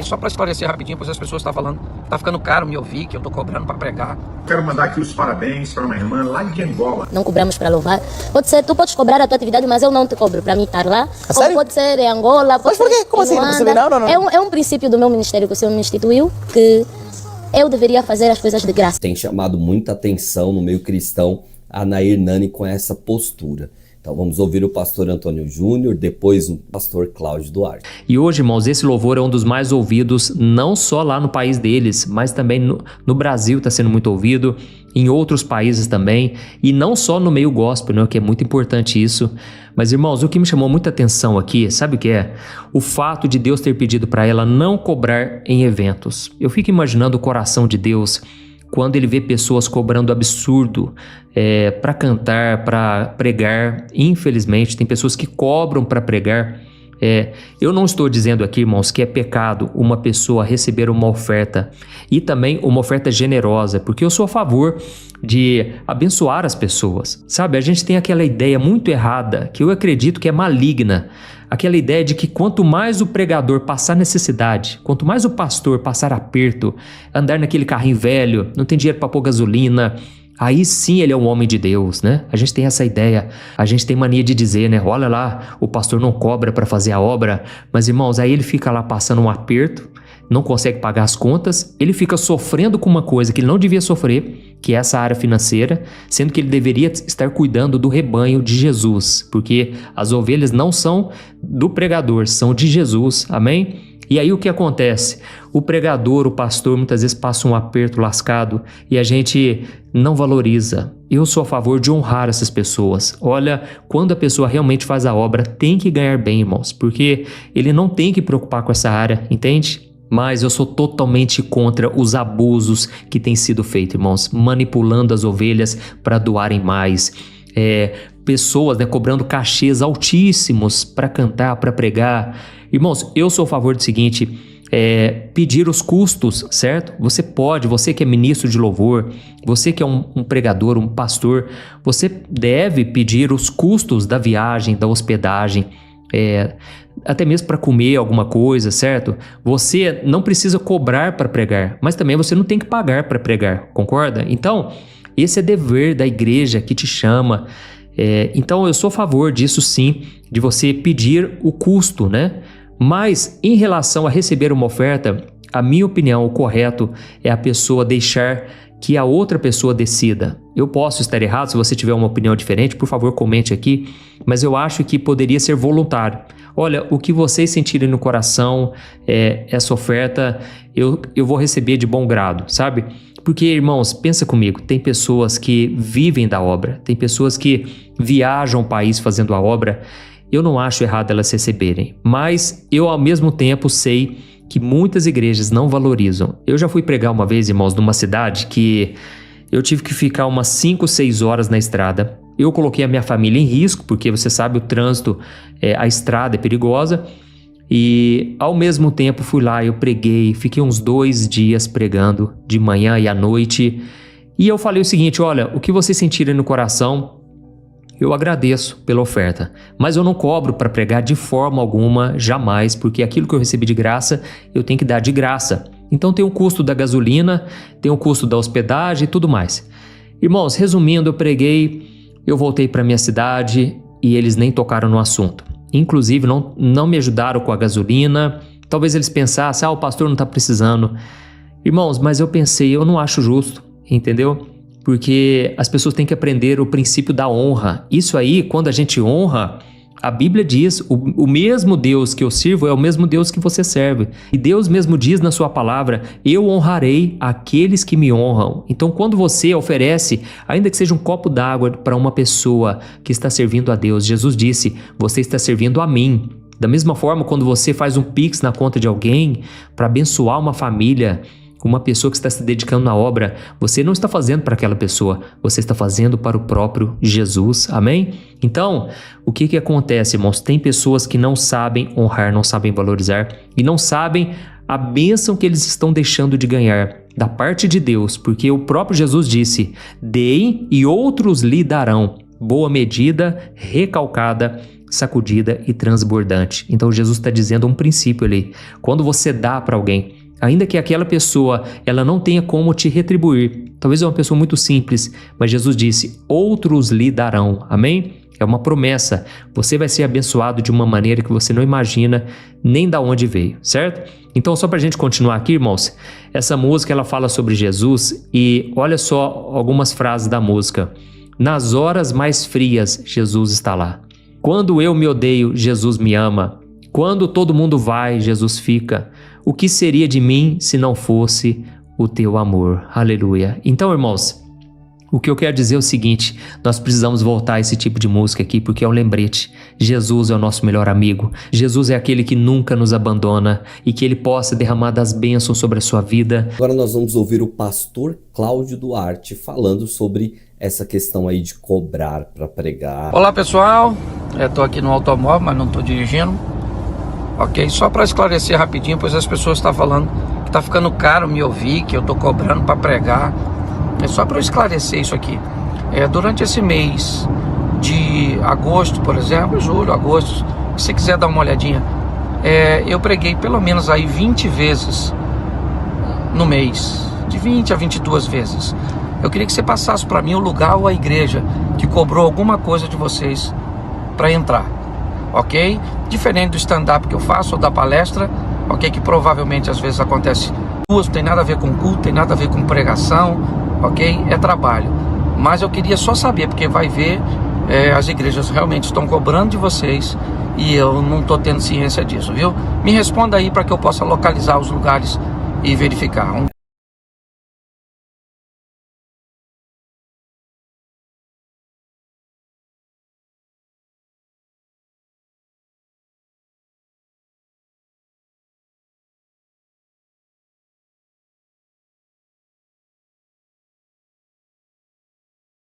Só para esclarecer rapidinho, pois as pessoas estão falando, tá ficando caro me ouvir, que eu tô cobrando para pregar. Quero mandar aqui os parabéns para uma irmã lá de Angola. Não cobramos para louvar. Pode ser, tu podes cobrar a tua atividade, mas eu não te cobro para mim estar lá. Sério? Pode ser em Angola, pode Mas por quê? ser Como em assim? Não Luanda. percebi, não. É um princípio do meu ministério que o Senhor me instituiu, que eu deveria fazer as coisas de graça. Tem chamado muita atenção no meio cristão a Nair Nani com essa postura. Então vamos ouvir o pastor Antônio Júnior, depois o pastor Cláudio Duarte. E hoje, irmãos, esse louvor é um dos mais ouvidos, não só lá no país deles, mas também no Brasil está sendo muito ouvido, em outros países também, e não só no meio gospel, né, que é muito importante isso. Mas, irmãos, o que me chamou muita atenção aqui, sabe o que é? O fato de Deus ter pedido para ela não cobrar em eventos. Eu fico imaginando o coração de Deus quando ele vê pessoas cobrando absurdo para cantar, para pregar. Infelizmente, tem pessoas que cobram para pregar. Eu não estou dizendo aqui, irmãos, que é pecado uma pessoa receber uma oferta e também uma oferta generosa, porque eu sou a favor de abençoar as pessoas. Sabe, a gente tem aquela ideia muito errada, que eu acredito que é maligna, aquela ideia de que quanto mais o pregador passar necessidade, quanto mais o pastor passar aperto, andar naquele carrinho velho, não tem dinheiro para pôr gasolina, aí sim ele é um homem de Deus, né? A gente tem essa ideia, a gente tem mania de dizer, né? Olha lá, o pastor não cobra para fazer a obra, mas irmãos, aí ele fica lá passando um aperto, não consegue pagar as contas, ele fica sofrendo com uma coisa que ele não devia sofrer, que é essa área financeira, sendo que ele deveria estar cuidando do rebanho de Jesus, porque as ovelhas não são do pregador, são de Jesus, amém? E aí o que acontece? O pregador, o pastor, muitas vezes passa um aperto lascado e a gente não valoriza. Eu sou a favor de honrar essas pessoas. Olha, quando a pessoa realmente faz a obra, tem que ganhar bem, irmãos, porque ele não tem que preocupar com essa área, entende? Mas eu sou totalmente contra os abusos que têm sido feitos, irmãos, manipulando as ovelhas para doarem mais. Pessoas, né, cobrando cachês altíssimos para cantar, para pregar. Irmãos, eu sou a favor do seguinte, pedir os custos, certo? Você pode, você que é ministro de louvor, você que é um pregador, um pastor, você deve pedir os custos da viagem, da hospedagem, até mesmo para comer alguma coisa, certo? Você não precisa cobrar para pregar, mas também você não tem que pagar para pregar, concorda? Então, esse é dever da igreja que te chama. Então, eu sou a favor disso sim, de você pedir o custo, né? Mas, em relação a receber uma oferta, a minha opinião, o correto é a pessoa deixar que a outra pessoa decida. Eu posso estar errado, se você tiver uma opinião diferente, por favor, comente aqui, mas eu acho que poderia ser voluntário. Olha, o que vocês sentirem no coração, essa oferta, eu vou receber de bom grado, sabe? Porque, irmãos, pensa comigo, tem pessoas que vivem da obra, tem pessoas que viajam o país fazendo a obra. Eu não acho errado elas receberem, mas eu ao mesmo tempo sei que muitas igrejas não valorizam. Eu já fui pregar uma vez, irmãos, numa cidade que eu tive que ficar umas 5, 6 horas na estrada. Eu coloquei a minha família em risco, porque você sabe, o trânsito, a estrada é perigosa. E ao mesmo tempo fui lá, eu preguei, fiquei uns 2 dias pregando, de manhã e à noite. E eu falei o seguinte, olha, o que vocês sentirem no coração, eu agradeço pela oferta, mas eu não cobro para pregar de forma alguma, jamais, porque aquilo que eu recebi de graça, eu tenho que dar de graça. Então tem o custo da gasolina, tem o custo da hospedagem e tudo mais. Irmãos, resumindo, eu preguei, eu voltei para minha cidade e eles nem tocaram no assunto. Inclusive, não me ajudaram com a gasolina. Talvez eles pensassem, o pastor não está precisando. Irmãos, mas eu pensei, eu não acho justo, entendeu? Porque as pessoas têm que aprender o princípio da honra. Isso aí, quando a gente honra, a Bíblia diz, o mesmo Deus que eu sirvo é o mesmo Deus que você serve. E Deus mesmo diz na sua palavra, eu honrarei aqueles que me honram. Então, quando você oferece, ainda que seja um copo d'água para uma pessoa que está servindo a Deus, Jesus disse, você está servindo a mim. Da mesma forma, quando você faz um pix na conta de alguém para abençoar uma família, uma pessoa que está se dedicando na obra, você não está fazendo para aquela pessoa, você está fazendo para o próprio Jesus, amém? Então, o que acontece, irmãos? Tem pessoas que não sabem honrar, não sabem valorizar e não sabem a bênção que eles estão deixando de ganhar da parte de Deus, porque o próprio Jesus disse, deem e outros lhe darão, boa medida, recalcada sacudida e transbordante. Então Jesus está dizendo um princípio ali. Quando você dá para alguém, ainda que aquela pessoa ela não tenha como te retribuir, talvez é uma pessoa muito simples, mas Jesus disse, outros lhe darão. Amém? É uma promessa. Você vai ser abençoado de uma maneira que você não imagina nem da onde veio, certo? Então, só para a gente continuar aqui, irmãos, essa música ela fala sobre Jesus e olha só algumas frases da música. Nas horas mais frias, Jesus está lá. Quando eu me odeio, Jesus me ama. Quando todo mundo vai, Jesus fica. O que seria de mim se não fosse o teu amor? Aleluia. Então, irmãos, o que eu quero dizer é o seguinte, nós precisamos voltar a esse tipo de música aqui, porque é um lembrete. Jesus é o nosso melhor amigo. Jesus é aquele que nunca nos abandona e que Ele possa derramar das bênçãos sobre a sua vida. Agora nós vamos ouvir o pastor Cláudio Duarte falando sobre essa questão aí de cobrar para pregar. Olá pessoal, estou aqui no automóvel, mas não estou dirigindo. Ok, só para esclarecer rapidinho, pois as pessoas estão falando que está ficando caro me ouvir, que eu estou cobrando para pregar. É só para eu esclarecer isso aqui. Durante esse mês de agosto, por exemplo, julho, agosto, se você quiser dar uma olhadinha, eu preguei pelo menos aí 20 vezes no mês, de 20 a 22 vezes. Eu queria que você passasse para mim o lugar ou a igreja que cobrou alguma coisa de vocês para entrar, ok? Diferente do stand-up que eu faço ou da palestra, ok? Que provavelmente às vezes acontece duas, não tem nada a ver com culto, tem nada a ver com pregação, ok? É trabalho. Mas eu queria só saber, porque vai ver, as igrejas realmente estão cobrando de vocês e eu não estou tendo ciência disso, viu? Me responda aí para que eu possa localizar os lugares e verificar.